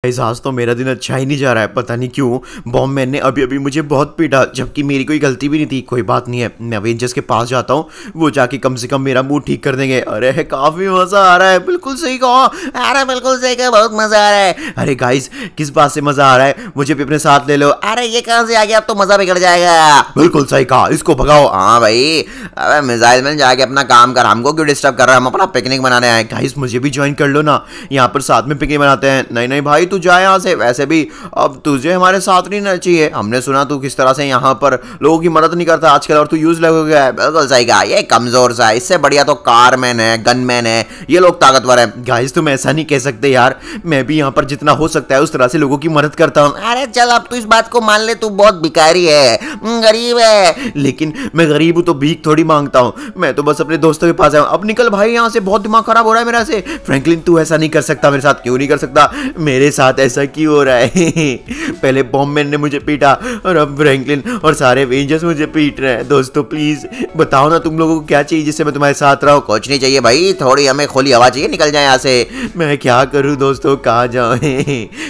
Guys आज तो मेरा दिन अच्छा ही नहीं जा रहा है। पता नहीं क्यों बॉम्ब मैन ने अभी अभी मुझे बहुत पीटा, जबकि मेरी कोई गलती भी नहीं थी। कोई बात नहीं है, मैं अवेंजर्स के पास जाता हूँ, वो जाके कम से कम मेरा मूड ठीक कर देंगे। अरे काफी मजा आ रहा है। बिल्कुल सही कहा। अरे बिल्कुल सही कहा, बहुत मजा आ रहा है। अरे गाइस किस बात से मजा आ रहा है, मुझे भी अपने साथ ले लो। अरे ये कहां से आ गया, अब तो मजा बिगड़ जाएगा। बिल्कुल सही कहा, इसको भगाओ। हाँ भाई, अबे मिसाइल मैन जाके अपना काम कर, हमको क्यों डिस्टर्ब कर रहा है, हम अपना पिकनिक मनाने आए। गाइस मुझे भी ज्वाइन कर लो ना, यहाँ पर साथ में पिकनिक मनाते हैं। नहीं नहीं भाई तू जा यहाँ से, वैसे भी अब तुझे हमारे साथ नहीं रहना चाहिए। हमने सुना तू किस तरह से यहाँ पर लोगों की मदद नहीं करता आजकल, और तू यूज हो गया है। बिल्कुल सही कहा, ये कमजोर सा है, इससे बढ़िया तो कारमैन है, गनमैन है, ये लोग ताकतवर है। गाइस तुम ऐसा नहीं कह सकते यार, मैं भी यहाँ पर जितना हो सकता है उस तरह से लोगों की मदद करता हूँ। अरे चल अब तू इस बात को मान ले, तू बहुत भिखारी है, गरीब है। लेकिन मैं गरीब हूँ तो भीख थोड़ी मांगता हूँ, मैं तो बस अपने दोस्तों के पास आया हूँ। अब निकल भाई यहाँ से, बहुत दिमाग खराब हो रहा है मेरा से। फ्रैंकलिन तू ऐसा नहीं कर सकता मेरे साथ। क्यों नहीं कर सकता, मेरे साथ ऐसा क्यों हो रहा है? पहले बॉम्बमैन ने मुझे पीटा और अब फ्रैंकलिन और सारे एवेंजर्स मुझे पीट रहे हैं। दोस्तों प्लीज बताओ ना तुम लोगों को क्या चाहिए जिससे मैं तुम्हारे साथ रहूं। कुछ नहीं चाहिए भाई, थोड़ी हमें खुली हवा चाहिए, निकल जाए यहाँ से। मैं क्या करूं दोस्तों, कहाँ जाऊं?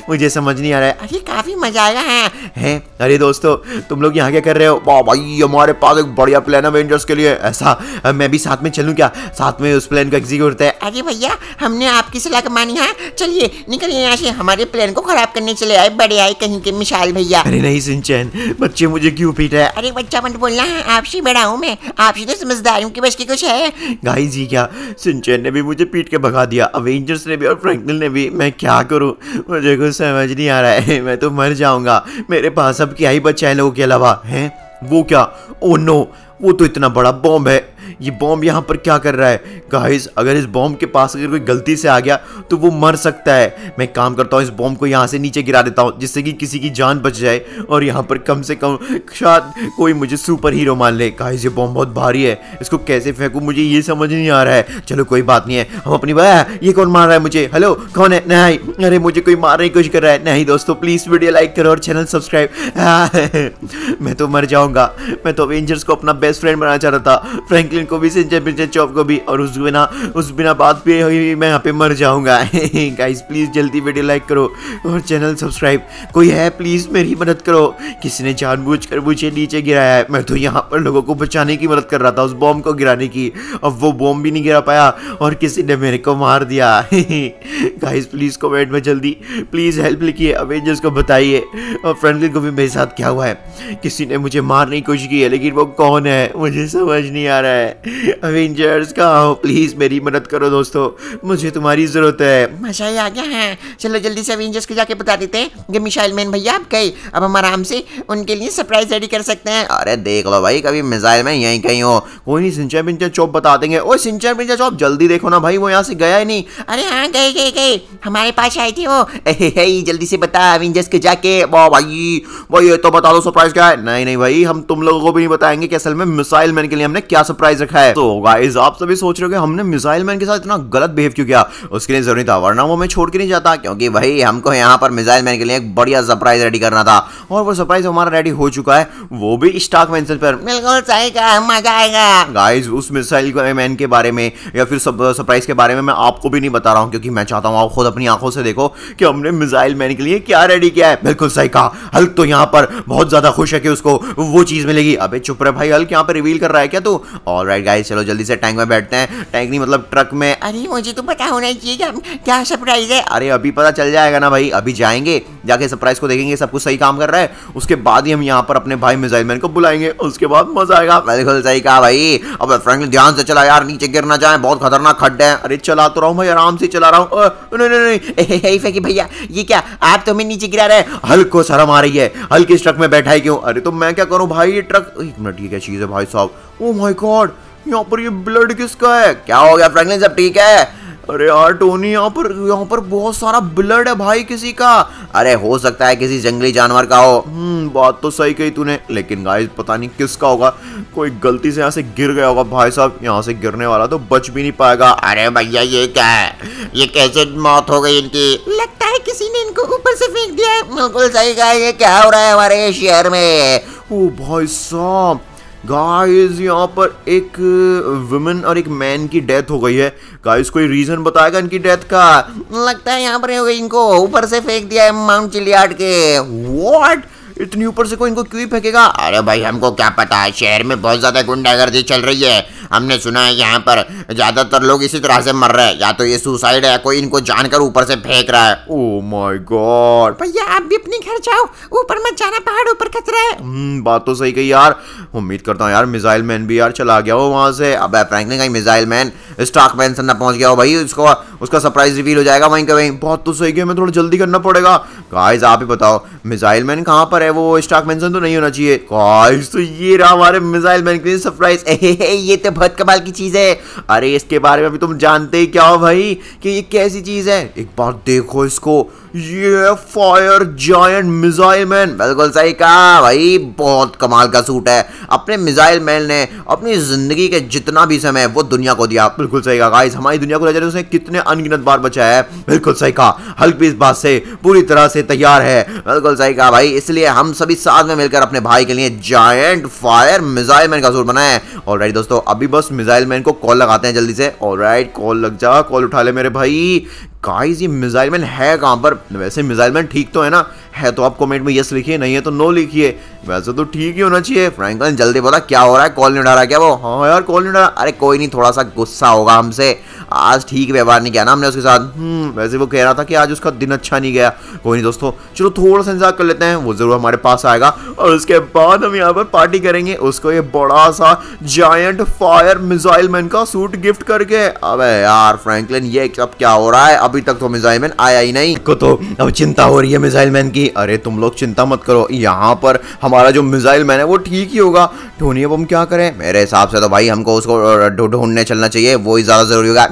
मुझे समझ नहीं आ रहा है। अरे काफी मजा आएगा है? अरे दोस्तों तुम लोग यहाँ क्या कर रहे हो? वाह भाई हमारे पास एक बढ़िया प्लान है एवेंजर्स के लिए। ऐसा मैं भी साथ में चलूं क्या? साथ में उस प्लान को एग्जीक्यूट करते हैं। अरे भैया हमने आपकी सलाह मानी है, चलिए निकलिए यहाँ से, हमारे प्लान को खराब करने चले आए बड़े आए कहीं के मिसाइल भैया। अरे नहीं सिंचैन, बच्चे मुझे क्यों पीट रहे हैं? अरे बच्चा मत बोलना है, आपसे बड़ा हूँ मैं, आपसे तो समझदार हूँ कि बस की कुछ है। गाइस जी क्या, सिंचैन ने भी मुझे पीट के भगा दिया, अवेंजर्स ने भी और फ्रैंकलिन ने भी। मैं क्या करूँ, मुझे कुछ समझ नहीं आ रहा है। मैं तो मर जाऊंगा, मेरे पास अब क्या ही बचा है लोगों के अलावा। है वो क्या? ओ नो, वो तो इतना बड़ा बॉम्ब है। ये बॉम्ब यहाँ पर क्या कर रहा है? गाइस अगर इस बॉम्ब के पास अगर कोई गलती से आ गया तो वो मर सकता है। मैं काम करता हूँ, इस बॉम्ब को यहाँ से नीचे गिरा देता हूँ जिससे कि किसी की जान बच जाए और यहाँ पर कम से कम शायद कोई मुझे सुपर हीरो मान ले। गाइस ये बॉम्ब बहुत भारी है, इसको कैसे फेंकूं मुझे ये समझ नहीं आ रहा है। चलो कोई बात नहीं है, हम अपनी ये कौन मार रहा है मुझे? हेलो कौन है? नहीं, अरे मुझे कोई मारने की कोशिश कर रहा है। नहीं दोस्तों प्लीज वीडियो लाइक करो और चैनल सब्सक्राइब। मैं तो मर जाऊंगा, मैं तो अवेंजर्स को अपना बेस्ट फ्रेंड बनाना चाह रहा था, फ्रैंकलिन को भी, सिंचैन चॉप को भी, और उस बिना बात पे हुई मैं यहाँ पे मर जाऊंगा। गाइस प्लीज जल्दी वीडियो लाइक करो और चैनल सब्सक्राइब। कोई है प्लीज मेरी मदद करो। किसी ने जानबूझकर मुझे नीचे गिराया है, मैं तो यहाँ पर लोगों को बचाने की मदद कर रहा था, उस बॉम्ब को गिराने की। अब वो बॉम्ब भी नहीं गिरा पाया और किसी ने मेरे को मार दिया। गाइस प्लीज कमेंट में जल्दी प्लीज हेल्प लिखिए, अवेंजर्स को बताइए और फ्रैंकलिन को भी मेरे साथ क्या हुआ है। किसी ने मुझे मारने की कोशिश की है लेकिन वो कौन है मुझे समझ नहीं आ रहा है। अवेंजर्स कहाँ हो, प्लीज मेरी मदद करो दोस्तों, मुझे तुम्हारी जरूरत है। मजा ही आ गया है, चलो जल्दी से अवेंजर्स को जाके बता देते हैं कि मिसाइल मैन भैया आप गए, अब हम आराम से उनके लिए सरप्राइज रेडी कर सकते हैं। अरे देख लो भाई, कभी मिसाइल मैन यहीं कहीं हो। कोई नहीं, सिंचैन चॉप बता देंगे। ओए सिंचैन चॉप जल्दी देखो ना भाई, वो यहाँ से गया ही नहीं। अरे हाँ गए गए गए, हमारे पास आई थी वो। जल्दी से बता अवेंजर्स के जाके। वाह भाई ये तो बता दो सरप्राइज क्या है। नहीं नहीं भाई, हम तुम लोगों को भी नहीं बताएंगे कि असल में मिसाइल मैन के लिए हमने क्या सरप्राइज रखा है। तो गाइस आप सभी सोच रहे हो कि हमने मिसाइल मैन के साथ इतना गलत बिहेव क्यों किया? उसके लिए जरूरी था, वरना वो मैं छोड़ के नहीं जाता, क्योंकि भाई हमको यहाँ पर मिसाइल मैन के लिए एक बढ़िया सरप्राइज रेडी करना था और वो सरप्राइज हमारा रेडी हो चुका है, वो भी स्टॉक मेंशन पर। बिल्कुल सही कहा, मजा आएगा। गाइस उस मिसाइल मैन के बारे में या फिर सरप्राइज के बारे में मैं आपको भी नहीं बता रहा हूँ, क्योंकि मैं चाहता हूँ आप खुद अपनी आंखों से देखो कि हमने मिसाइल मैन के लिए क्या रेडी किया है। बिल्कुल सही कहा, हल्क तो यहाँ पर बहुत ज्यादा खुश है कि उसको वो चीज मिलेगी। अबे चुप रहे भाई, हल्क यहाँ पर रिवील कर रहा है क्या तू? ऑलराइट गाइस चलो जल्दी से टैंक में बैठते हैं। टैंक नहीं मतलब ट्रक में। अरे मुझे तो पता होना चाहिए क्या सरप्राइज है। अरे अभी पता चल जाएगा ना भाई, अभी जाएंगे जाके सरप्राइज को देखेंगे सब कुछ सही काम कर रहा है, उसके बाद ही हम यहाँ पर अपने भाई मिसाइल मैन को बुलाएंगे, उसके बाद मजा आएगा। बिल्कुल सही कहा भाई। अब फ्रैंकलिन ध्यान से चला यार, नीचे गिर ना जाए, बहुत खतरनाक खड्डे हैं। अरे चला तो रहा हूँ भाई, आराम से चला रहा हूँ। नहीं भैया ये क्या, आप तो हमें नीचे गिरा रहे हैं। हल्क को शर्म आ रही है, हल्क इस ट्रक में बैठा है क्यों? अरे तो मैं क्या करूँ भाई, ये ट्रक, एक मिनट ये क्या चीज है भाई साहब? ओ माय गॉड, यहाँ पर ये ब्लड किसका है? क्या हो गया फ्रैंकलिन, सब ठीक है? अरे यार टोनी यहाँ पर बहुत सारा ब्लड है भाई किसी का। अरे हो सकता है किसी जंगली जानवर का हो। बात तो सही कही तूने, लेकिन गाइस पता नहीं किसका होगा, कोई गलती से यहाँ से गिर गया होगा भाई साहब, यहाँ से गिरने वाला तो बच भी नहीं पाएगा। अरे भैया ये क्या है, ये कैसे मौत हो गई इनकी? लगता है किसी ने इनको ऊपर से फेंक दिया है। बिल्कुल सही कहा, ये क्या हो रहा है हमारे शहर में? ओ भाई साहब गाइस यहाँ पर एक वुमेन और एक मैन की डेथ हो गई है। गाइस कोई रीजन बताएगा इनकी डेथ का? लगता है यहाँ पर इनको ऊपर से फेंक दिया है माउंट चिलियार्ड के। व्हाट? इतनी ऊपर से कोई इनको क्यों ही फेंकेगा? अरे भाई हमको क्या पता है, शहर में बहुत ज्यादा गुंडागर्दी चल रही है। हमने सुना है यहाँ पर ज्यादातर लोग इसी तरह से मर रहे हैं, या तो ये सुसाइड है, कोई इनको जानकर ऊपर से फेंक रहा है। Oh my God. भैया आप भी अपने घर जाओ, ऊपर मत जाना, पहाड़ ऊपर खतरा है। बात तो सही कही यार। उम्मीद करता हूँ यार मिसाइल मैन भी यार चला गया हो वहां से। अब फ्रैंकलिन कहीं मिसाइल मैन स्टॉक मैन से ना पहुंच गया हो भाई, उसका सरप्राइज रिवील हो जाएगा वहीं के वहीं। बात तो सही है, मैं थोड़ा जल्दी करना पड़ेगा। गाइस आप ही बताओ मिसाइल मैन कहाँ पर है? वो स्टॉक मैन तो नहीं होना चाहिए। गाइस तो ये रहा हमारे मिसाइल मैन के लिए सरप्राइज। ये तो बहुत कमाल की चीज है। अरे इसके बारे में अभी तुम जानते ही क्या हो भाई कि ये कैसी चीज है? एक बार देखो इसको, ये फायर जायंट मिसाइल मैन। बिल्कुल सही कहा भाई, बहुत कमाल का सूट है। अपने मिसाइल मैन ने अपनी जिंदगी के जितना भी समय वो दुनिया को दिया। बिल्कुल सही कहा गाइस, हमारी दुनिया को ले जाने उसने कितने अनगिनत बार बचाया है। बिल्कुल सही कहा, हल्क भी इस बात से पूरी तरह से तैयार है। बिल्कुल सही कहा भाई, इसलिए हम सभी साथ में मिलकर अपने भाई के लिए जायंट फायर मिसाइल मैन का सूट बनाए हैं। ऑलराइट दोस्तों, अभी बस मिसाइल मैन को कॉल लगाते हैं जल्दी से। ऑलराइट कॉल लग जा, कॉल उठा ले मेरे भाई। गाइस ये मिसाइल मैन है कहाँ पर? वैसे मिसाइल मैन ठीक तो है ना? है तो आप कमेंट में यस लिखिए, नहीं है तो नो लिखिए। वैसे तो ठीक ही होना चाहिए। फ्रैंकलिन जल्दी बता क्या हो रहा है, कॉल नहीं उठा रहा क्या वो? हाँ यार कॉल नहीं उठा रहा। अरे कोई नहीं, थोड़ा सा गुस्सा होगा हमसे, आज ठीक व्यवहार नहीं किया ना हमने उसके साथ। वैसे वो कह रहा था कि आज उसका दिन अच्छा नहीं गया। कोई नहीं दोस्तों, चलो थोड़ा सा इंतजार कर लेते हैं, वो जरूर हमारे पास आएगा और उसके बाद हम यहाँ पर पार्टी करेंगे उसको ये बड़ा सा जायंट फायर मिसाइल मैन का सूट गिफ्ट करके। अबे यार फ्रैंकलिन ये सब क्या हो रहा है? अभी तक तो मिसाइल मैन आया ही नहीं। को तो अब चिंता हो रही है मिसाइल मैन की। अरे तुम लोग चिंता मत करो, यहाँ पर हमारा जो मिसाइल मैन है वो ठीक ही होगा। टोनी अब हम क्या करें? मेरे हिसाब से तो भाई हमको उसको ढूंढने चलना चाहिए, वो ही ज्यादा जरूरी होगा।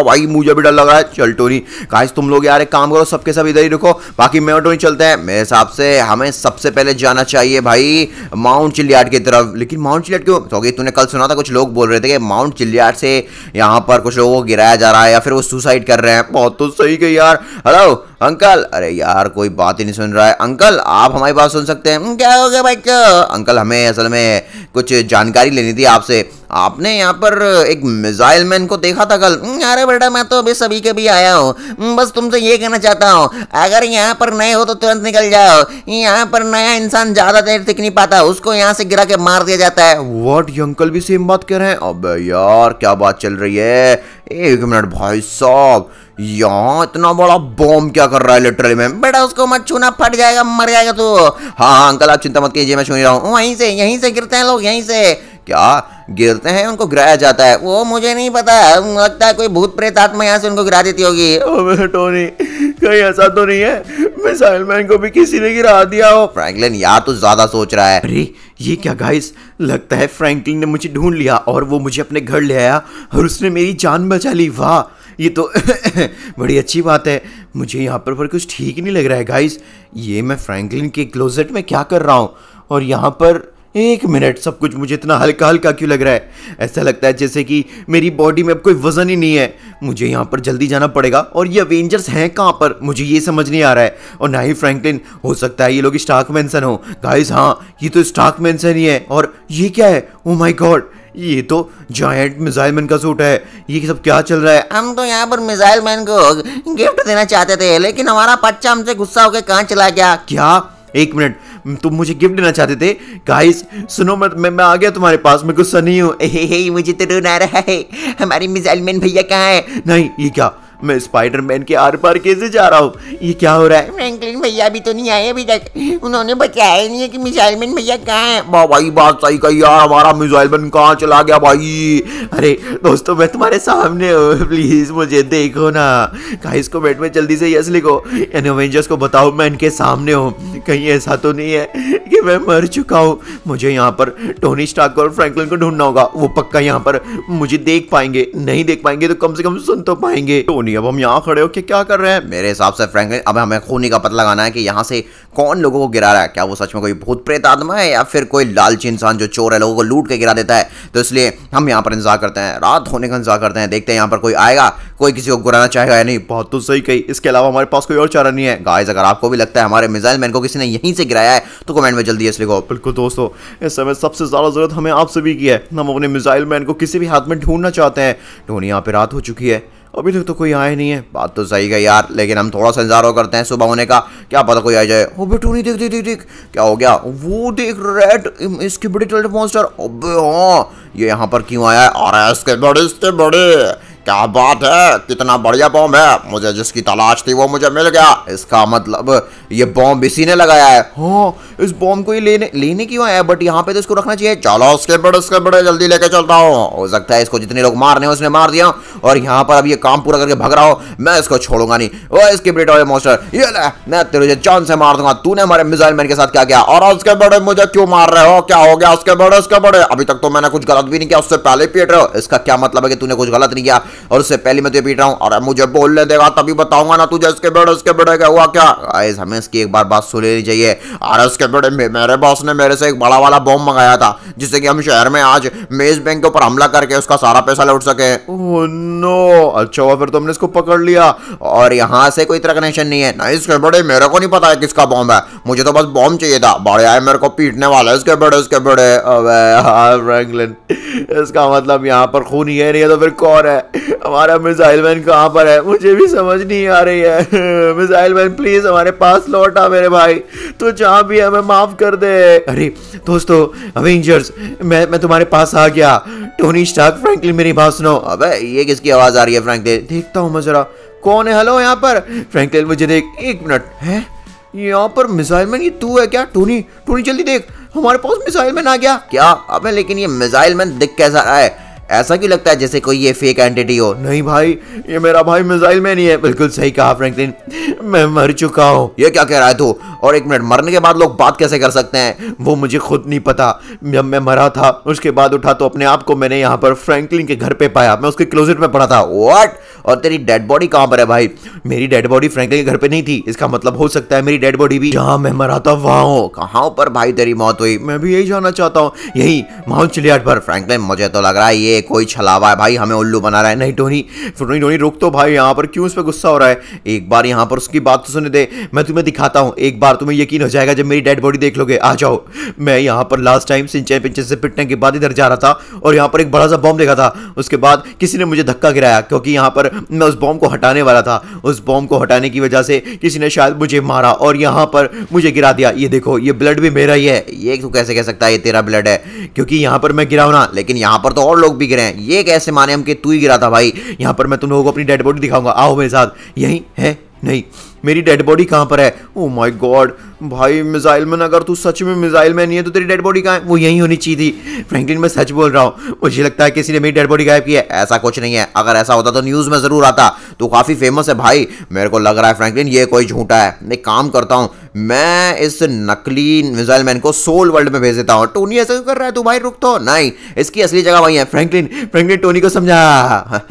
भाई मुझे भी डर लग रहा है। चल टोनी, गाइस तुम लोग यार एक काम करो, सबके सब इधर ही रुको, बाकी मैं और टोनी चलते हैं। मेरे हिसाब से हमें सबसे पहले जाना चाहिए भाई माउंट चिलियार्ड की तरफ। लेकिन माउंट चिलियार्ड क्यों? क्योंकि तूने कल सुना था कुछ लोग बोल रहे थे कि माउंट चिलियार्ड से यहाँ पर कुछ लोगों को गिराया जा रहा है या फिर वो सुसाइड कर रहे हैं। बहुत तो सही कही यार। Hello uncle. अरे यार कोई बात ही नहीं सुन रहा है। अंकल आप हमारी बात सुन सकते हैं? क्या हो गया भाई? क्या अंकल, हमें असल में कुछ जानकारी लेनी थी आपसे। आपने यहाँ पर एक मिसाइल मैन को देखा था कल? अरे बेटा मैं तो अभी सभी के भी आया हूँ, बस तुमसे ये कहना चाहता हूँ अगर यहाँ पर नए हो तो तुरंत निकल जाओ। यहाँ पर नया इंसान ज्यादा देर टिक नहीं पाता, उसको यहाँ से गिरा के मार दिया जाता है। व्हाट? ये अंकल भी सेम बात कह रहे हैं? अबे यार क्या बात चल रही है? एक मिनट भाई साहब, यहाँ इतना बड़ा बॉम्ब क्या कर रहा है लिटरली में? बेटा उसको मत छूना, फट जाएगा, मर जाएगा तू। हाँ अंकल आप चिंता मत कीजिए, मैं सुन रहा हूँ। यहीं से गिरते हैं लोग, यहीं से। क्या गिरते हैं? उनको गिराया जाता है? वो मुझे नहीं पता, लगता है कोई भूत प्रेत आत्मा यहाँ से उनको गिरा देती होगी। अबे टोनी कहीं ऐसा तो नहीं है मिसाइल मैन को भी किसी ने गिरा दिया हो? फ्रैंकलिन यार तू ज्यादा सोच रहा है। अरे ये क्या गाइस, लगता है फ्रैंकलिन ने मुझे ढूंढ लिया और वो मुझे अपने घर ले आया और उसने मेरी जान बचा ली। वाह, ये तो बड़ी अच्छी बात है। मुझे यहाँ पर कुछ ठीक नहीं लग रहा है गाइस। ये मैं फ्रैंकलिन के क्लोजेट में क्या कर रहा हूँ और यहाँ पर एक मिनट, सब कुछ मुझे इतना हल्का हल्का क्यों लग रहा है? ऐसा लगता है जैसे कि मेरी बॉडी में अब कोई वजन ही नहीं है। मुझे यहाँ पर जल्दी जाना पड़ेगा। और ये अवेंजर्स हैं कहाँ पर? मुझे ये समझ नहीं आ रहा है। और ना ही फ्रैंकलिन, हो सकता है ये लोग स्टार्क मैनसन हो। गाइस हाँ, ये तो स्टार्क मैनसन ही है। और ये क्या है? ओ माय गॉड, ये तो जायंट मिसाइल मैन का सूट है। ये सब क्या चल रहा है? हम तो यहाँ पर मिसाइल मैन को गिफ्ट देना चाहते थे, लेकिन हमारा बच्चा हमसे गुस्सा होकर कहाँ चला गया। क्या? एक मिनट, तुम मुझे गिफ्ट देना चाहते थे? गाइस सुनो, मैं आ गया तुम्हारे पास, मैं गुस्सा नहीं हूँ। मुझे तो रोना आ रहा है, हमारे मिसाइल मैन भैया कहाँ है? नहीं, ये क्या? मैं स्पाइडरमैन के आर पार कैसे जा रहा हूँ? ये क्या हो रहा है? फ्रैंकलिन भैया भी तो नहीं आए अभी तक, उन्होंने बताया ही नहीं है कि मिसाइल मैन भैया कहाँ है। भाई बात सही कही यार, हमारा मिसाइल मैन कहाँ चला गया भाई? अरे दोस्तों मैं तुम्हारे सामने हूँ, प्लीज मुझे देखो ना। गाइस को कमेंट में जल्दी से यस लिखो, यानी अवेंजर्स को बताओ मैं इनके सामने हूँ। कहीं ऐसा तो नहीं है कि मैं मर चुका हूँ? मुझे यहाँ पर टोनी स्टार्क और फ्रैंकलिन को ढूंढना होगा। वो पक्का यहाँ पर मुझे देख पाएंगे, नहीं देख पाएंगे तो कम से कम सुन तो पाएंगे। टोनी टोनी अब हम यहाँ खड़े हो के क्या कर रहे हैं? मेरे हिसाब से फ्रैंकलिन अब हमें खूनी का पता लगाना है कि यहाँ से कौन लोगों को गिरा रहा है। क्या वो सच में कोई भूत प्रेत आत्मा है या फिर कोई लालची इंसान जो चोर है, लोगों को लूट के गिरा देता है। तो इसलिए हम यहाँ पर इंतजार करते हैं, रात होने का इंतजार करते हैं, देखते हैं यहाँ पर कोई आएगा, कोई किसी को गिराना चाहेगा या नहीं। बात तो सही कही, इसके अलावा हमारे पास कोई और चारा नहीं है। गाइस अगर आपको भी लगता है हमारे मिसाइल मैन को किसी ने यहीं से गिराया है तो कमेंट में जल्दी लिखो। बिल्कुल दोस्तों, इस समय सबसे ज्यादा जरूरत हमें आप सभी की है। हम अपने मिसाइल मैन को किसी भी हाथ में ढूंढना चाहते हैं। टोनी यहाँ पे रात हो चुकी है, अभी तक तो कोई आया नहीं है। बात तो सही है यार, लेकिन हम थोड़ा सा इंतजार करते हैं सुबह होने का, क्या पता कोई आ जाए। ओ बे टोनी देख देख देख देख, क्या हो गया? वो देख रेड इसके बड़े टल्ट मॉन्स्टर। अबे हाँ, ये यहाँ पर क्यों आया है? अरे इसके बड़े क्या बात है, कितना बढ़िया बॉम्ब है। मुझे जिसकी तलाश थी वो मुझे मिल गया। इसका मतलब ये बॉम्ब इसी ने लगाया है। हाँ, इस बॉम्ब को ही लेने क्यों आया? बट यहाँ पे तो इसको रखना चाहिए। चलो उसके बड़े जल्दी लेके चलता हूँ। हो सकता है इसको जितने लोग मारने हैं उसने मार दिया और यहाँ पर अब ये काम पूरा करके भग रहा हो। मैं इसको छोड़ूंगा नहीं। ओ इसके बेटे मॉन्स्टर, ये ले, मैं तुझे जान से मार दूंगा। तूने हमारे मिसाइल मैन के साथ क्या किया? और उसके बड़े मुझे क्यों मार रहे हो? क्या हो गया उसके बड़े? अभी तक तो मैंने कुछ गलत भी नहीं किया, उससे पहले पीट रहे हो। इसका क्या मतलब है कि तूने कुछ गलत नहीं किया और उससे पहले मैं तुझे पीट रहा हूँ? और मुझे बोलने देगा तभी बताऊंगा ना तुझे इसके बड़े क्या हुआ। क्या गाइस हमें इसकी एक बार बात सुन लेनी चाहिए। और इसके बड़े मेरे बॉस ने मेरे से एक बड़ा वाला बॉम्ब मंगाया था जिससे कि हम शहर में आज मेज बैंक के ऊपर हमला करके उसका सारा पैसा लूट सके। ओह नो, अच्छा हुआ फिर तो हमने इसको पकड़ लिया। और यहाँ से कोई तरह कनेक्शन नहीं है। नहीं इसके बड़े, मेरे को नहीं पता है किसका बॉम्ब है, मुझे तो बस बॉम्ब चाहिए था। बड़े आए मेरे को पीटने वाला इसके बड़े। अबे यार फ्रैंकलिन, इसका मतलब यहाँ पर खून ही है नहीं है तो फिर कौन है? हमारा मिसाइल मैन कहाँ पर है? मुझे भी समझ नहीं आ रही है। मिसाइल मैन प्लीज हमारे पास लौट आ मेरे भाई, तो जहाँ भी हमें माफ कर दे। अरे दोस्तों अवेंजर्स, मैं तुम्हारे पास आ गया। टोनी स्टार्क, फ्रैंकलिन मेरी बात सुनो। अबे ये किसकी आवाज आ रही है फ्रैंकलिन? देखता हूँ मैं जरा, कौन है? हेलो यहाँ पर फ्रैंकलिन, मुझे देख। एक मिनट, है यहाँ पर मिसाइल मैन? ये तू है क्या? टोनी जल्दी देख, हमारे पास मिसाइल मैन आ गया। क्या? अबे लेकिन ये मिसाइल मैन दिख कैसा रहा है? ऐसा क्यों लगता है जैसे कोई ये फेक एंटिटी हो? नहीं भाई, ये मेरा भाई मिसाइल मैन ही है। बिल्कुल सही कहा फ्रैंकलिन, मैं मर चुका हूँ। ये क्या कह रहा है तू? और एक मिनट, मरने के बाद लोग बात कैसे कर सकते हैं? वो मुझे खुद नहीं पता। जब मैं मरा था उसके बाद उठा तो अपने आप को मैंने यहाँ पर फ्रैंकलिन के घर पे पाया। मैं उसके क्लोजेट में पड़ा था। व्हाट? और तेरी डेड बॉडी कहाँ पर है भाई? मेरी डेड बॉडी फ्रैंकलिन के घर पे नहीं थी। इसका मतलब हो सकता है मेरी डेड बॉडी भी जहाँ मैं मरा था वहाँ हो। कहाँ पर भाई तेरी मौत हुई? मैं भी यही जानना चाहता हूँ, यही माउंट चिलियाड पर। फ्रैंकलिन मुझे तो लग रहा है ये कोई छलावा है भाई, हमें उल्लू बना रहा है। नहीं टोनी रुक तो भाई, यहाँ पर क्यों इस पे गुस्सा हो रहा है? एक बार यहाँ पर उसकी बात तो सुनने दे, मैं तुम्हें दिखाता हूँ। एक बार तुम्हें यकीन हो जाएगा जब मेरी डेड बॉडी देख लोगे। आ जाओ। मैं यहाँ पर लास्ट टाइम सिंचन पिंचन से पिटने के बाद इधर जा रहा था और यहाँ पर एक बड़ा सा बॉम्ब देखा था। उसके बाद किसी ने मुझे धक्का गिराया क्योंकि यहाँ पर मैं उस बॉम्ब को हटाने वाला था। उस बॉम्ब को हटाने की वजह से किसी ने शायद मुझे मारा और यहाँ पर मुझे गिरा दिया। ये देखो, ये ब्लड भी मेरा ही है। ये तू कैसे कह सकता है ये तेरा ब्लड है? क्योंकि यहाँ पर मैं गिरा हूं ना। लेकिन यहाँ पर तो और लोग भी गिरे हैं, ये कैसे माने हम कि तू ही गिरा था भाई? यहाँ पर मैं तुम लोगों को अपनी डेड बॉडी दिखाऊंगा, आओ मेरे साथ। यही है? नहीं, मेरी डेड बॉडी कहाँ पर है? ओह माय गॉड भाई, मिसाइल मैन अगर तू सच में मिसाइल मैन नहीं है तो तेरी डेड बॉडी कहाँ है? वो यही होनी चाहिए थी। फ्रैंकलिन मैं सच बोल रहा हूँ, मुझे लगता है किसी ने मेरी डेड बॉडी गायब की है। ऐसा कुछ नहीं है, अगर ऐसा होता तो न्यूज में जरूर आता। तू काफी फेमस है भाई, मेरे को लग रहा है फ्रैंकलिन ये कोई झूठा है। एक काम करता हूँ, मैं इस नकली मिसाइल मैन को सोल वर्ल्ड में भेज देता हूँ। टोनी ऐसा क्यों कर रहा है तू भाई? रुक तो, नहीं इसकी असली जगह वही है। फ्रैंकलिन टोनी को समझा।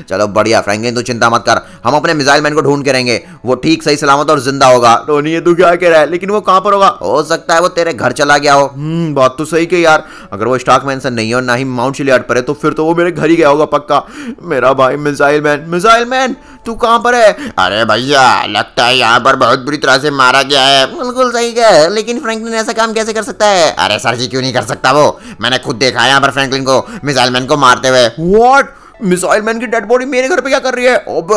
चलो बढ़िया फ्रैंकलिन, तू चिंता मत कर, हम अपने मिसाइल मैन को ढूंढ के रहेंगे। वो ठीक सही सलामत और जिंदा होगा। टोनी ये तू क्या कह रहा है? लेकिन वो कहाँ पर होगा? हो सकता है वो तेरे घर चला गया हो। बात तो सही कही यार। अगर वो स्टार्क मैंशन नहीं है और ना ही माउंट चिलियाड पर है तो फिर तो वो मेरे घर ही गया होगा पक्का। मेरा भाई मिसाइल मैन तू कहाँ पर है? अरे भैया लगता है यहाँ पर बहुत बुरी तरह से मारा गया है। बिल्कुल सही है, लेकिन फ्रैंकलिन ऐसा काम कैसे कर सकता है? अरे सर जी क्यों नहीं कर सकता वो? मैंने खुद देखा है यहाँ पर फ्रैंकलिन को मिसाइल मैन को मारते हुए। व्हाट? मिसाइल मैन की डेड बॉडी मेरे घर पे क्या कर रही है? अब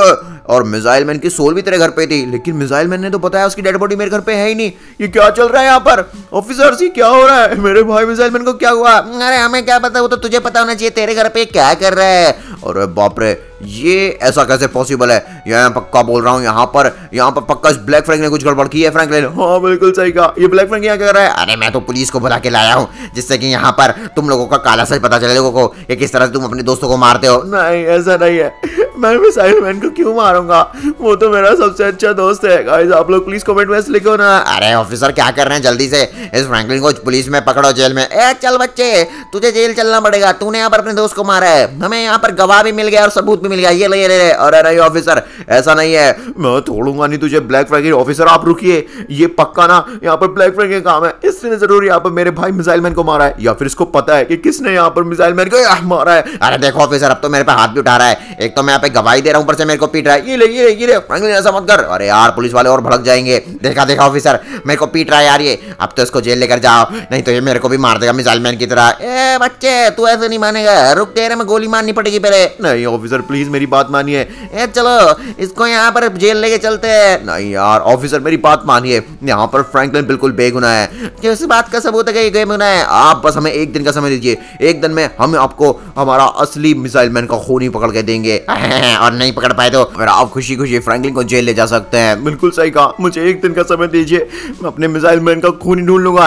और मिसाइल मैन की सोल भी तेरे घर पे थी। लेकिन मिसाइल मैन ने तो बताया उसकी डेड बॉडी मेरे घर पे है ही नहीं। ये क्या चल रहा है यहाँ पर? ऑफिसर, ये क्या हो रहा है? मेरे भाई मिसाइल मैन को क्या हुआ? अरे हमें क्या पता, वो तो तुझे पता होना चाहिए तेरे घर पे क्या कर रहा है। अरे बाप रे, ये ऐसा कैसे पॉसिबल है? मैं पक्का बोल रहा हूँ यहाँ पर पक्का इस ब्लैक फ्रैंक ने कुछ गड़बड़ की है फ्रैंकलिन। हाँ बिल्कुल सही कहा। ये ब्लैक फ्रैंक यहाँ क्या कर रहा है? अरे मैं तो पुलिस को बुला के लाया हूँ जिससे कि यहाँ पर तुम लोगों का काला सच पता चले लोगों को कि किस तरह से तुम अपने दोस्तों को मारते हो। नहीं ऐसा नहीं है, मैं मिसाइल मैन को क्यों मारूंगा? वो तो मेरा सबसे अच्छा दोस्त है। गाइस आप लोग प्लीज कमेंट में लिखो ना। अरे ऑफिसर क्या कर रहे हैं, जल्दी से इस फ्रैंकलिन को पुलिस में पकड़ो, जेल में। चल बच्चे, तुझे जेल चलना पड़ेगा, तूने यहाँ पर अपने दोस्त को मारा है। हमें यहाँ पर गवाह भी मिल गया और सबूत भी मिल गया, ये ले ये ले। अरे नहीं ऑफिसर, ऐसा नहीं है, मैं तोड़ूंगा नहीं तुझे ब्लैक फ्रैंकलिन। ऑफिसर आप रुकिए, ये पक्का ना यहाँ पर ब्लैक फ्रैंकलिन का काम है, इसने जरूर यहाँ पर मेरे भाई मिसाइल मैन को मारा है, या फिर इसको पता है कि किसने यहाँ पर मिसाइल मैन को मारा है। अरे देखो ऑफिसर, अब तो मेरे पे हाथ भी उठा रहा है, एक तो मैं यहाँ पे गवाही दे रहा हूँ, ऊपर से मेरे को पीट रहा है। ये ले फ्रैंकलिन ऐसा मत कर। अरे यार पुलिस वाले और भड़क जाएंगे। देखा देखा ऑफिसर, मेरे को पीट रहा है यार ये। अब तो इसको जेल लेकर जाओ, नहीं तो ये मेरे को भी मार देगा मिसाइल मैन की तरह। ए बच्चे, तू ऐसे नहीं मानेगा, रुक, तेरे में गोली मारनी पड़ेगी पहले। नहीं ऑफिसर प्लीज मेरी बात मानिए। ए चलो, इसको यहाँ पर जेल लेके चलते हैं। नहीं यार ऑफिसर मेरी बात मानिए, यहाँ पर फ्रैंकलिन बिल्कुल बेगुनाह है। किस बात का सबूत है कि बेगुनाह है? आप बस हमें एक दिन का समय दीजिए, एक दिन में हम आपको हमारा असली मिसाइल मैन का खूनी पकड़ के देंगे। और नहीं पकड़ पाए तो फिर आप खुशी खुशी फ्रैंकलिन को जेल ले जा सकते हैं। बिल्कुल सही कहा, मुझे एक दिन का समय दीजिए, मैं अपने मिसाइल मैन का खूनी ढूंढ लूंगा।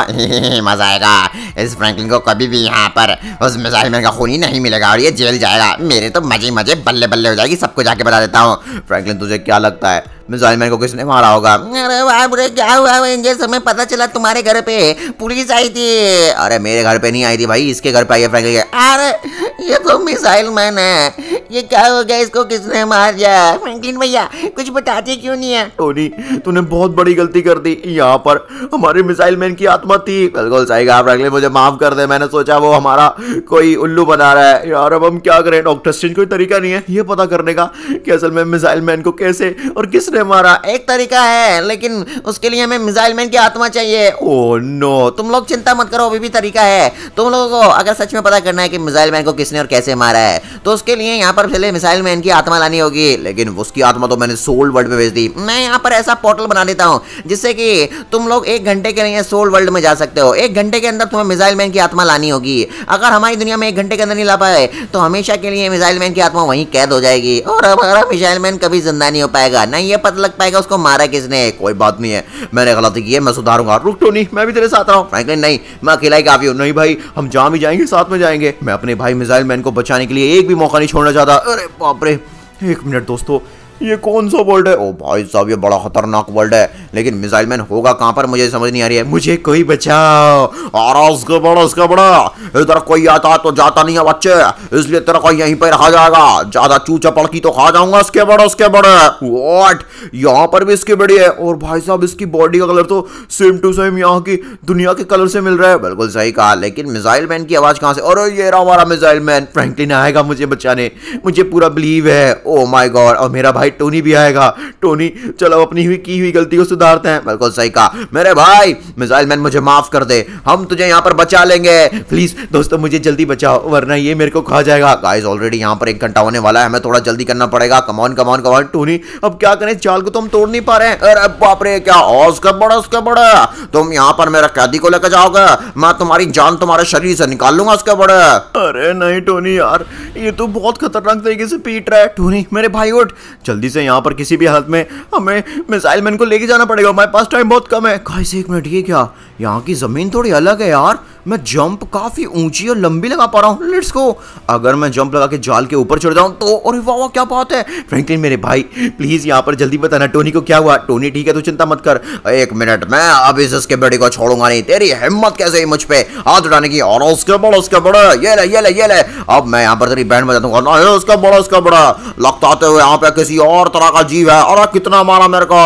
मजा आएगा। इस फ्रैंकलिन को कभी भी यहाँ पर उस मिसाइल मैन का खूनी नहीं मिलेगा और ये जेल जाएगा। मेरे तो मजे मजे बल्ले बल्ले हो जाएगी, सबको जाके बता देता हूँ। फ्रैंकलिन तुझे क्या लगता है मिसाइल मैन को किसने मारा होगा? अरे वाह बुरे, क्या हुआ? जैसे हमें पता चला तुम्हारे घर पे पुलिस आई थी। अरे मेरे घर पे नहीं आई थी भाई, इसके घर पे आई है फ्रैंकलिन। अरे ये तो मिसाइल मैन है, ये क्या हो गया? इसको किसने मार दिया? फ्रैंकलिन भैया कुछ बताते क्यों नहीं है? टोनी तूने बहुत बड़ी गलती कर दी, यहाँ पर हमारे मिसाइल मैन की आत्मा थी। बिल्कुल सही कहा फ्रैंकलिन, मुझे माफ कर दे, मैंने सोचा वो हमारा कोई उल्लू बना रहा है। यार अब हम क्या करें? डॉक्टर स्ट्रेंज कोई तरीका नहीं है ये पता करने का कि असल में मिसाइल मैन को कैसे और किसने मारा? एक तरीका है, लेकिन उसके लिए हमें मिसाइल मैन की आत्मा चाहिए। ओह नो, तुम लोग चिंता मत करो, अभी भी तरीका है। तुम लोगों को अगर सच में पता करना है कि मिसाइल मैन को किसने और कैसे मारा है, तो उसके लिए यहाँ पर पहले मिसाइल मैन की आत्मा लानी होगी। लेकिन उसकी आत्मा तो मैंने सोल वर्ल्ड में भेज दी। मैं यहाँ पर ऐसा पोर्टल बना देता हूँ जिससे कि तुम लोग 1 घंटे के लिए सोल वर्ल्ड में जा सकते हो। 1 घंटे के अंदर तुम्हें मिसाइल मैन की आत्मा लानी होगी। अगर हमारी दुनिया में 1 घंटे के अंदर नहीं ला पाए तो हमेशा के लिए मिसाइल मैन की आत्मा वहीं कैद हो जाएगी और हमारा मिसाइल मैन कभी जिंदा नहीं हो पाएगा, नहीं ये पता लग पाएगा उसको मारा किसने। कोई बात नहीं है, मैंने गलती की है, मैं सुधारूंगा। रुक टोनी, मैं भी तेरे साथ रहा हूँ। फ्रैंकलिन नहीं, मैं अकेला ही काफी हूँ। नहीं भाई, हम जहाँ भी जाएंगे साथ में जाएंगे। मैं अपने भाई मिसाइल मैन को बचाने के लिए एक भी मौका नहीं छोड़ना चाहता। अरे बाप रे, 1 मिनट दोस्तों, ये कौन सा वर्ल्ड है? ओ भाई साहब, ये बड़ा खतरनाक वर्ल्ड है, लेकिन मिसाइल मैन होगा कहाँ पर मुझे समझ नहीं आ रही है। मुझे कोई बचाओ। और उसका बड़ा इधर कोई आता तो जाता नहीं है बच्चे, इसलिए तेरा को यहीं पर रखा जाएगा। ज्यादा चूचा पड़की तो खा जाऊंगा। उसके बड़े व्हाट, यहाँ पर भी इसके बड़ी है। और भाई साहब इसकी बॉडी का कलर तो सेम टू सेम यहाँ की दुनिया के कलर से मिल रहा है। बिल्कुल सही कहा, लेकिन मिसाइल मैन की आवाज कहाँ से? और ये रहा हमारा मिसाइल मैन। फ्रैंकलिन आएगा मुझे बचाने, मुझे पूरा बिलीव है। ओ माय गॉड, और मेरा भाई टोनी भी आएगा। टोनी चलो अपनी की हुई गलती को सुधारते हैं। बिल्कुल सही कहा मेरे भाई, मिसाइल मैन मुझे माफ कर दे, हम तुझे यहाँ पर बचा लेंगे। प्लीज दोस्तों मुझे जल्दी बचाओ, वरना ये मेरे को खा जाएगा। गाइस ऑलरेडी यहाँ पर 1 घंटा होने वाला है, हमें थोड़ा जल्दी करना पड़ेगा। Come on come on come on. टोनी अब क्या करें, जाल को तो हम तोड़ नहीं पा रहे हैं। अरे बाप रे, क्या उसका बड़ा तुम यहाँ पर मेरा कैदी को लेकर जाओगे? मैं तुम्हारी जान तुम्हारे शरीर से निकाल लूंगा उसके बड़े। अरे नहीं टोनी यार, ये तो बहुत खतरनाक तरीके से पीट रहा है। टोनी मेरे भाई उठ, जल्दी से यहाँ पर किसी भी हालत में हमें मिसाइल मैन को लेके जाना पड़ेगा। हमारे पास टाइम बहुत कम है। गाइस 1 मिनट, ये क्या? यहाँ की जमीन थोड़ी अलग है यार, मैं जंप काफी ऊंची और लंबी लगा पा रहा हूँ। Let's go. अगर मैं जंप लगा के जाल के ऊपर चढ़ जाऊं तो, अरे वाह वाह क्या बात है। फ्रैंकलिन मेरे भाई प्लीज यहाँ पर जल्दी बताना टोनी को क्या हुआ। टोनी ठीक है, तू चिंता मत कर। 1 मिनट, मैं अब इसके बेटे को छोड़ूंगा नहीं। तेरी हिम्मत कैसे ही मुझ पे हाथ उठाने की? और उसके बड़ा ये ले। अब मैं यहाँ पर तेरी बैंड बजा दूंगा। ना उसका बड़ा लगता है यहाँ पे किसी और तरह का जीव है। और कितना मारा मेरे को।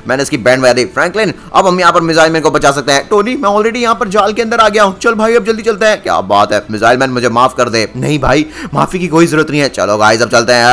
मैंने इसकी बैंड बजा दी। फ्रैंकलिन अब हम यहाँ पर मिसाइल मैन को बचा सकते हैं। टोनी मैं ऑलरेडी यहाँ पर जाल के अंदर आ गया हूँ, चल भाई अब जल्दी चलते हैं। क्या बात है, मिसाइल मैन मुझे माफ कर दे। नहीं भाई, माफी की कोई जरूरत नहीं है। चलो गाइस अब चलते हैं।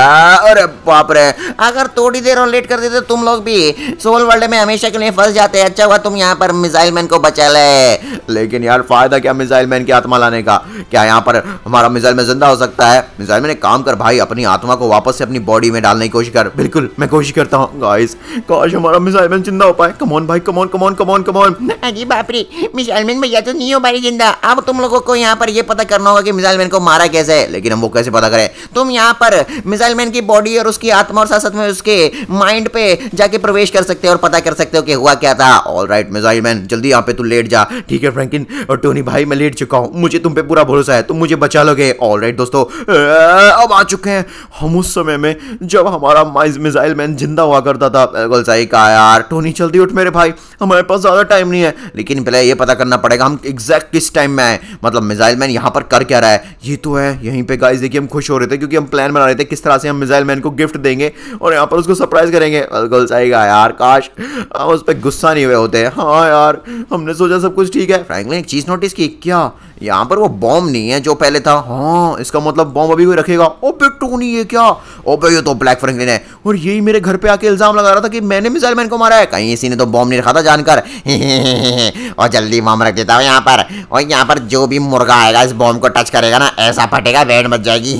अरे बाप रे, अगर थोड़ी देर और लेट कर देते तुम लोग भी सोल वर्ल्ड में हमेशा के लिए फंस जाते। अच्छा हुआ तुम यहाँ पर मिसाइल मैन को बचा ले। लेकिन यार फायदा क्या मिसाइल मैन की आत्मा लाने का? क्या यहाँ पर हमारा मिसाइल मैन जिंदा हो सकता है? मिसाइल मैन एक काम कर भाई, अपनी आत्मा को वापस से अपनी बॉडी में डालने की कोशिश कर। बिल्कुल मैं कोशिश करता हूँ। गाइस काश हमारा मिसाइल मैन जिंदा हो पाए। कमॉन भाई, कमॉन कमॉन कमॉन कमॉन। अरे बाप रे, मिसाइल मैन भैया तो नहीं हो पाई जिंदा। अब तुम लोगों को यहाँ पर ये पता करना होगा कि मिसाइल मैन को मारा कैसे है। लेकिन हम वो कैसे पता करें? तुम यहाँ पर मिसाइल मैन की बॉडी और उसकी आत्मा और साथ साथ में उसके माइंड पे जाके प्रवेश कर सकते हो और पता कर सकते हो कि हुआ क्या था। ऑलराइट मिसाइल मैन, जल्दी यहाँ पे तू लेट जा। ठीक है फ्रैंकलिन और टोनी भाई, मैं लेट चुका हूँ, मुझे तुम पे पूरा भरोसा है, तुम मुझे बचा लोगे। ऑलराइट दोस्तों, अब आ चुके हैं हम उस समय में जब हमारा मिसाइल मैन जिंदा हुआ करता था। बिल्कुल सही कहा यार। टोनी जल्दी उठ मेरे भाई, हमारे पास ज्यादा टाइम नहीं है। है, लेकिन पहले ये पता करना पड़ेगा हम एग्जैक्ट किस टाइम में आए, मतलब मिसाइल मैन यहाँ पर कर क्या रहा है। ये तो है यहीं पे गाइस, देखिए हम खुश हो रहे थे क्योंकि हम प्लान बना रहे थे किस तरह से हम मिसाइल मैन को गिफ्ट देंगे और यहाँ पर उसको सरप्राइज करेंगे। बिल्कुल सही कहा यार, काश हम उस पर गुस्सा नहीं हुए होते। हाँ यार, हमने सोचा सब कुछ ठीक है। फ्रैंकलिन एक चीज नोटिस की क्या, यहाँ पर वो बॉम्ब नहीं है जो पहले था। हाँ, इसका मतलब बॉम्ब अभी कोई रखेगा। ओबे टोनी ये क्या, ओबे ये तो ब्लैक फ्रैंकलिन है और यही मेरे घर पे आके इल्जाम लगा रहा था कि मैंने मिसाइल मैन को मारा है। कहीं इसी ने तो बॉम्ब नहीं रखा था जानकर। और जल्दी बॉम्ब रख देता हूँ यहाँ पर, और यहाँ पर जो भी मुर्गा आएगा इस बॉम्ब को टच करेगा ना, ऐसा फटेगा बैंड बज जाएगी।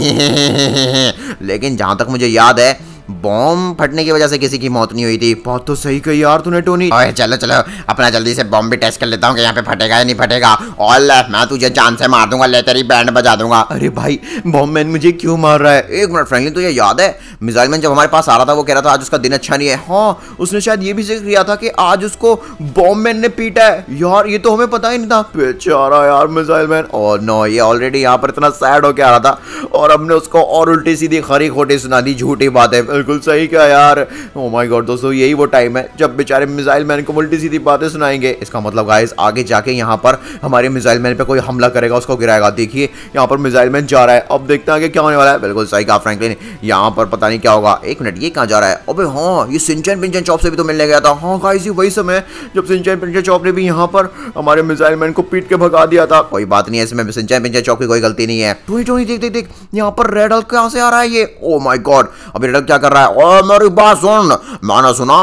लेकिन जहां तक मुझे याद है बॉम्ब फटने की वजह से किसी की मौत नहीं हुई थी। बात तो सही कही यार तूने टोनी। ओए चलो चलो अपना जल्दी से बॉम्ब भी टेस्ट कर लेता हूँ कि यहाँ पे फटेगा या नहीं फटेगा। और मैं तुझे जान से मार दूंगा, ले तेरी बैंड बजा दूंगा। अरे भाई बॉम्ब मैन मुझे क्यों मार रहा है? एक मिनट फ्रैंकलिन, तुझे याद है मिसाइल मैन जब हमारे पास आ रहा था वो कह रहा था आज उसका दिन अच्छा नहीं है। हाँ, उसने शायद ये भी जिक्र किया था कि आज उसको बॉम्ब मैन ने पीटा है। यार ये तो हमें पता ही नहीं था। बेचारा यार मिसाइल मैन। और नो, ये ऑलरेडी यहाँ पर इतना सैड होके आ रहा था और हमने उसको और उल्टी सीधी खरी खोटी सुना दी, झूठी बात है। बिल्कुल सही क्या यार। ओ माय गॉड दोस्तों, यही वो टाइम है जब बेचारे मिसाइल मैन को उल्टी सीधी बातें सुनाएंगे। इसका मतलब गाइस आगे जाके यहाँ पर हमारे मिसाइल मैन पे कोई हमला करेगा, उसको गिराएगा। देखिए यहाँ पर मिसाइल मैन जा रहा है, अब देखते हैं आगे क्या होने वाला है। बिल्कुल सही कहा फ्रैंकलिन, यहाँ पर पता नहीं क्या होगा। एक मिनट, ये कहाँ जा रहा है? अबे हाँ, ये सिंचन पिंचन चॉप से भी तो मिलने गया था। हाँ गाइस, ये वही समय जब सिंचन पिंचन चॉप ने भी यहाँ पर हमारे मिसाइल मैन को पीट के भगा दिया था। कोई बात नहीं है, इसमें सिंचन पिंचन चॉप की कोई गलती नहीं है। टोनी देख देख देख, यहाँ पर रेड हल्क कहाँ से आ रहा है ये? ओ माय गॉड, अभी रेड हल्क क्या कर रहा है? ओ मेरी बात सुन, मैंने सुना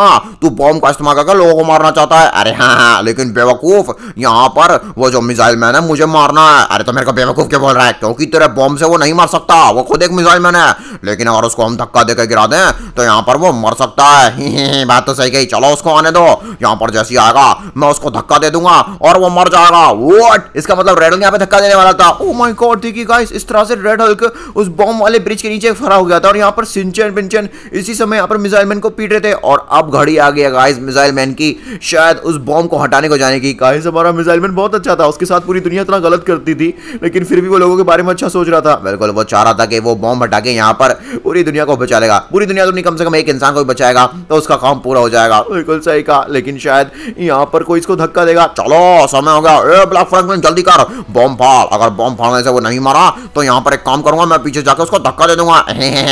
तू बॉम्ब का इस्तेमाल करके लोगों को मारना चाहता है। अरे हाँ, लेकिन बेवकूफ, यहाँ पर वो जो मिसाइल मैन है मुझे मारना है। अरे तो मेरे को बेवकूफ क्यों बोल रहा है? क्योंकि तेरे बॉम्ब से वो नहीं मार सकता, वो खुद एक मिसाइल मैन है। लेकिन अगर उसको हम धक्का देकर गिरा दें तो यहाँ पर वो मर सकता है। बात तो सही कही, चलो उसको आने दो। यहाँ पर जैसे आएगा मैं उसको धक्का दे दूंगा और वो मर जाएगा। व्हाट? इसका मतलब रेड हल्क यहाँ पे धक्का देने वाला था। ओ माय गॉड, देखिए गाइस, इस तरह से रेड हल्क उस बॉम्ब वाले ब्रिज के नीचे खड़ा हो गया था और यहाँ पर सिंचन पिंचन इसी समय यहाँ पर मिसाइल मैन को पीट रहे थे। और अब घड़ी आ गई है गाइस मिसाइल मैन की, शायद उस बॉम्ब को हटाने को जाने की। गाइस हमारा मिसाइल मैन बहुत अच्छा था, उसके साथ पूरी दुनिया इतना गलत करती थी लेकिन फिर भी वो लोगों के बारे में अच्छा सोच रहा था। बिल्कुल, वो चाह रहा था कि वो बॉम्ब हटा के यहाँ पर पूरी दुनिया को बचा लेगा। पूरी दुनिया तो नहीं, कम से कम एक इंसान को बचाएगा तो उसका काम पूरा हो जाएगा। बिल्कुल सही कहा, लेकिन शायद यहाँ पर कोई इसको धक्का देगा। चलो समय हो गया, ए ब्लैक फ्रैंकलिन जल्दी कर, बॉम्ब फाड़। अगर बॉम्ब फाड़ने से वो नहीं मारा तो यहाँ पर एक काम करूंगा, मैं पीछे जाकर उसको धक्का दे दूंगा।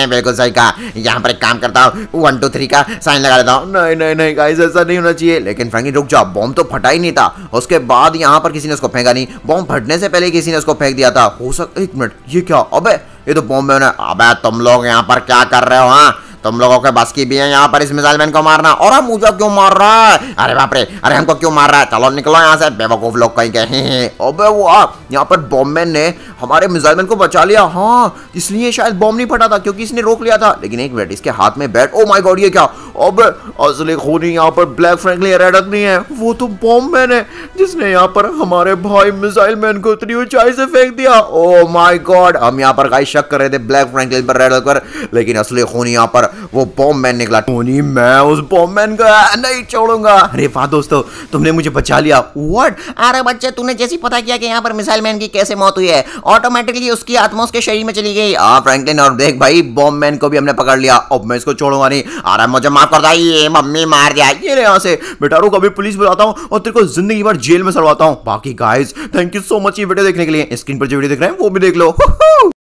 बिल्कुल सही कहा, यहाँ पर एक काम करता हूँ, 1 2 3 का साइन लगा देता हूँ। नहीं नहीं नहीं गाइस, ऐसा नहीं होना चाहिए। लेकिन फ्रैंकलिन रुक जा, बॉम्ब तो फटा ही नहीं था, उसके बाद यहाँ पर किसी ने उसको फेंका नहीं, बॉम्ब फटने से पहले किसी ने उसको फेंक दिया था। हो सकता, एक मिनट, ये क्या? अबे ये तो बॉम्ब मैन है। अबे तुम लोग यहाँ पर क्या कर रहे हो? हाँ, तुम लोगों के बस की भी है यहाँ पर इस मिसाइल मैन को मारना। और हम मुझे क्यों मार रहा है? अरे बाप रे, अरे हमको क्यों मार रहा है? चलो निकलो यहाँ से, बेवकूफ लोग कहीं के। अबे वो यहाँ पर बॉम्ब मैन ने हमारे मिसाइल मैन को बचा लिया। हाँ, इसलिए शायद बॉम्ब नहीं फटा था क्योंकि इसने रोक लिया था। लेकिन एक मिनट, इसके हाथ में बैट, ओ माय गॉड ये क्या? अबे असली खूनी यहाँ पर ब्लैक फ्रैंकलिन रेड हल्क नहीं है, वो तो बॉम्ब मैन है जिसने यहाँ पर हमारे भाई मिसाइल मैन को इतनी ऊंचाई से फेंक दिया। ओ माय गॉड, हम यहाँ पर गाइस शक कर रहे थे ब्लैक फ्रैंकलिन पर, रेड हल्क पर, लेकिन असली खूनी यहाँ पर वो बॉम्ब मैन निकला। टोनी, मैं उस बॉम्ब मैन को नहीं छोड़ूंगा। अरे वाह दोस्तों, तुमने मुझे बचा लिया। व्हाट? अरे बच्चे, तूने जैसे पता किया कि यहाँ पर मिसाइल मैन की कैसे मौत हुई है, ऑटोमेटिकली उसकी आत्मा उसके शरीर में चली गई। फ्रैंकलिन, और देख भाई बॉम्ब मैन को भी हमने पकड़ लिया, अब मैं इसको छोड़ूंगा नहीं। अरे मुझे माफ कर दे, मम्मी मार दिया। ये यहाँ से बेटा, रुक, अभी पुलिस बुलाता हूँ और तेरे को जिंदगी भर जेल में सड़वाता हूँ। बाकी guys thank you so much ये वीडियो देखने के लिए। स्क्रीन पर जो वीडियो देख रहे हैं वो भी देख लो।